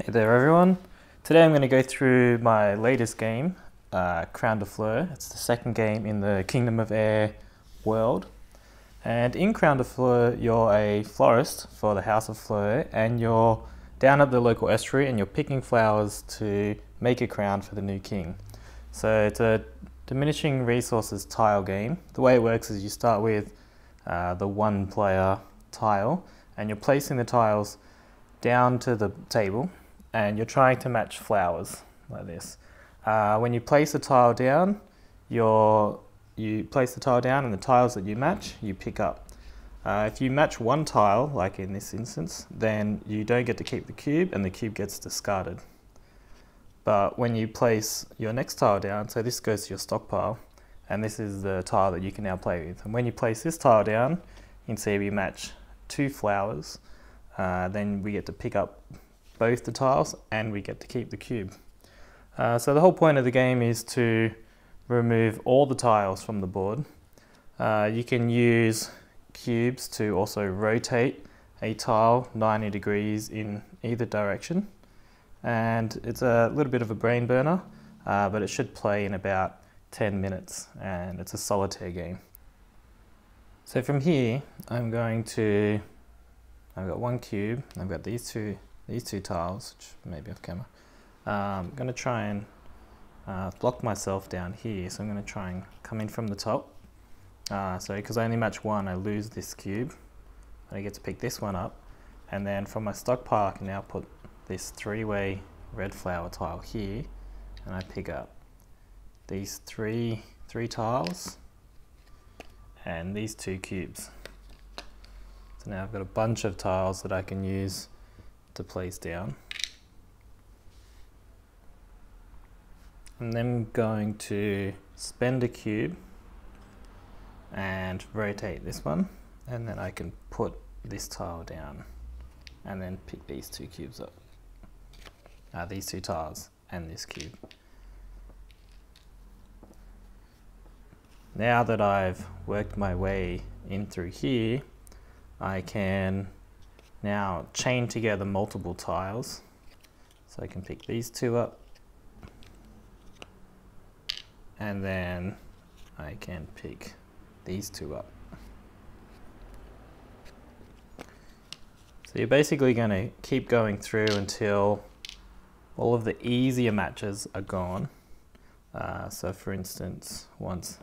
Hey there everyone. Today I'm going to go through my latest game, Crown De Fleur. It's the second game in the Kingdom of Air world. And in Crown De Fleur, you're a florist for the House of Fleur, and you're down at the local estuary and you're picking flowers to make a crown for the new king. So it's a diminishing resources tile game. The way it works is you start with the one player tile, and you're placing the tiles down to the table and you're trying to match flowers like this. When you place a tile down, you place the tile down and the tiles that you match, you pick up. If you match one tile, like in this instance, then you don't get to keep the cube and the cube gets discarded. But when you place your next tile down, so this goes to your stockpile, and this is the tile that you can now play with. And when you place this tile down, you can see we match two flowers. Then we get to pick up both the tiles and we get to keep the cube. So the whole point of the game is to remove all the tiles from the board. You can use cubes to also rotate a tile 90 degrees in either direction. And it's a little bit of a brain burner, but it should play in about 10 minutes, and it's a solitaire game. So from here, I've got one cube, I've got these two tiles, which may be off camera. I'm going to try and block myself down here, so I'm going to try and come in from the top. So because I only match one, I lose this cube. I get to pick this one up, and then from my stockpile I can now put this three-way red flower tile here, and I pick up these three tiles and these two cubes. So now I've got a bunch of tiles that I can use to place down. I'm then going to spend a cube and rotate this one, and then I can put this tile down and then pick these two cubes up. These two tiles and this cube. Now that I've worked my way in through here, I can now chain together multiple tiles. So I can pick these two up, and then I can pick these two up. So you're basically going to keep going through until all of the easier matches are gone. So for instance, once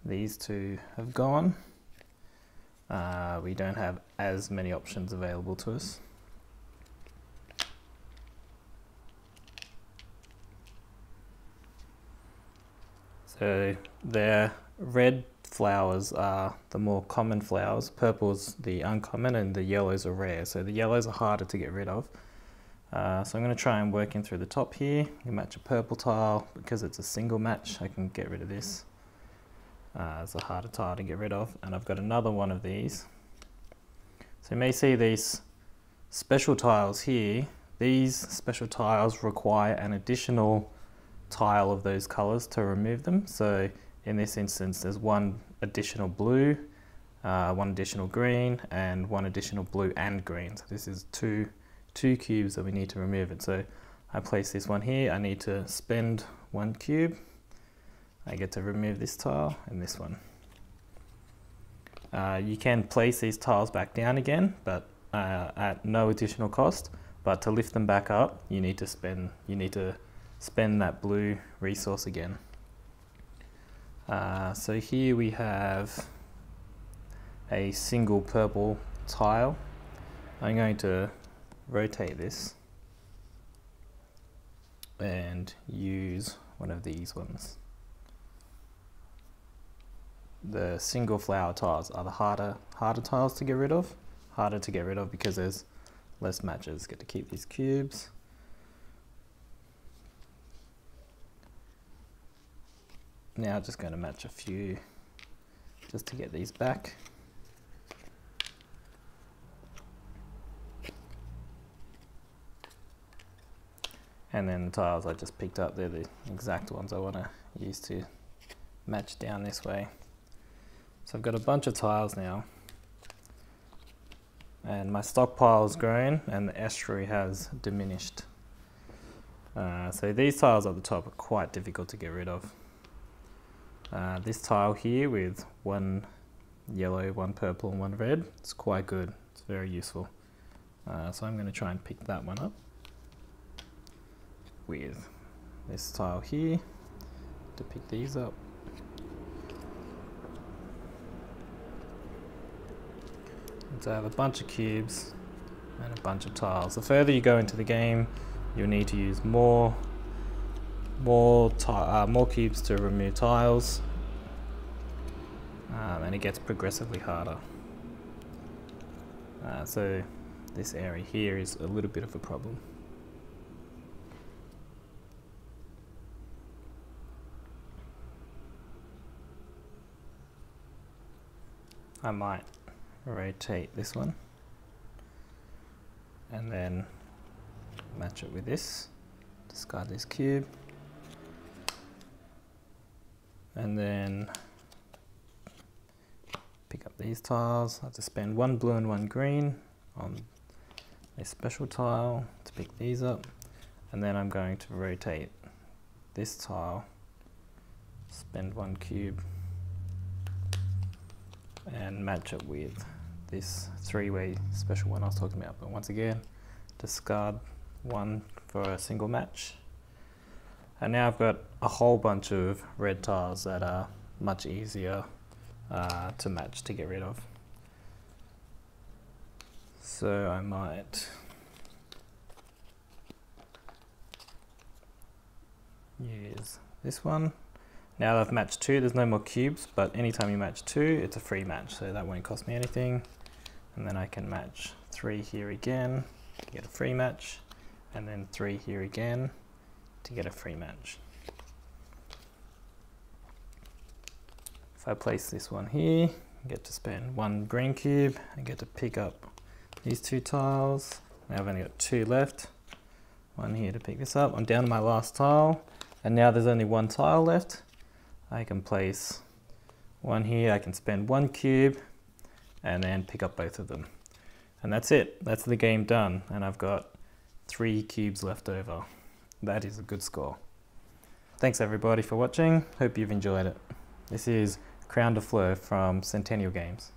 these two have gone, we don't have as many options available to us. So the red flowers are the more common flowers, purple's the uncommon, and the yellows are rare. So the yellows are harder to get rid of. So I'm going to try and work in through the top here. You match a purple tile. Because it's a single match, I can get rid of this. It's a harder tile to get rid of, and I've got another one of these. So you may see these special tiles here. These special tiles require an additional tile of those colors to remove them. So in this instance, there's one additional blue, one additional green, and one additional blue and green. So this is two cubes that we need to remove it. So I place this one here. I need to spend one cube. I get to remove this tile and this one. You can place these tiles back down again, but at no additional cost. But to lift them back up, you need to spend that blue resource again. So here we have a single purple tile. I'm going to rotate this and use one of these ones. The single flower tiles are the harder tiles to get rid of. Harder to get rid of because there's less matches. Get to keep these cubes. Now just going to match a few just to get these back. And then the tiles I just picked up, they're the exact ones I want to use to match down this way. So I've got a bunch of tiles now, and my stockpile has grown and the estuary has diminished. So these tiles at the top are quite difficult to get rid of. This tile here with one yellow, one purple and one red, it's quite good, it's very useful. So I'm going to try and pick that one up with this tile here to pick these up. So I have a bunch of cubes and a bunch of tiles. The further you go into the game, you'll need to use more cubes to remove tiles, and it gets progressively harder. So this area here is a little bit of a problem. I might rotate this one and then match it with this, discard this cube, and then pick up these tiles. I have to spend one blue and one green on a special tile to pick these up, and then I'm going to rotate this tile, spend one cube and match it with this three-way special one I was talking about. But once again, discard one for a single match. And now I've got a whole bunch of red tiles that are much easier to match, to get rid of. So I might use this one. Now that I've matched two, there's no more cubes, but anytime you match two, it's a free match, so that won't cost me anything. And then I can match three here again to get a free match, and then three here again to get a free match. If I place this one here, I get to spend one green cube and get to pick up these two tiles. Now I've only got two left. One here to pick this up. I'm down to my last tile, and now there's only one tile left. I can place one here, I can spend one cube and then pick up both of them. And that's it, that's the game done. And I've got 3 cubes left over. That is a good score. Thanks everybody for watching, hope you've enjoyed it. This is Crown De Fleur from Centennial Games.